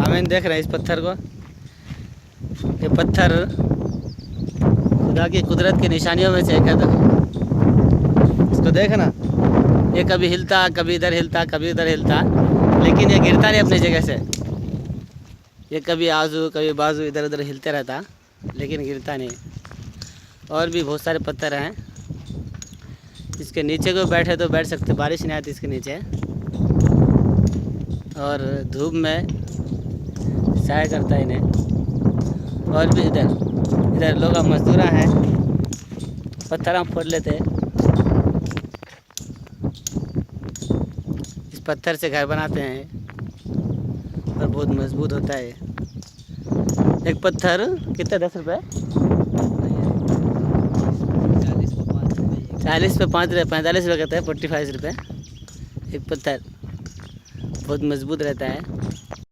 आमीन देख रहे हैं इस पत्थर को। ये पत्थर खुदा की कुदरत की निशानियों में से एक है। देखो इसको देखना, ये कभी हिलता, कभी इधर हिलता, कभी उधर हिलता, लेकिन ये गिरता नहीं अपनी जगह से। ये कभी आजू कभी बाजू इधर उधर हिलते रहता, लेकिन गिरता नहीं। और भी बहुत सारे पत्थर हैं। इसके नीचे को बैठे तो बैठ सकते, बारिश नहीं आती इसके नीचे। और धूप में छाया करता है इन्हें। और भी इधर लोग मजदूर हैं, पत्थर फोड़ लेते हैं। इस पत्थर से घर बनाते हैं और बहुत मजबूत होता है। एक पत्थर कितना, 10 रुपये? 40 पे 5 रुपये, 45 रुपये कहते हैं, 45 रुपये। एक पत्थर बहुत मजबूत रहता है।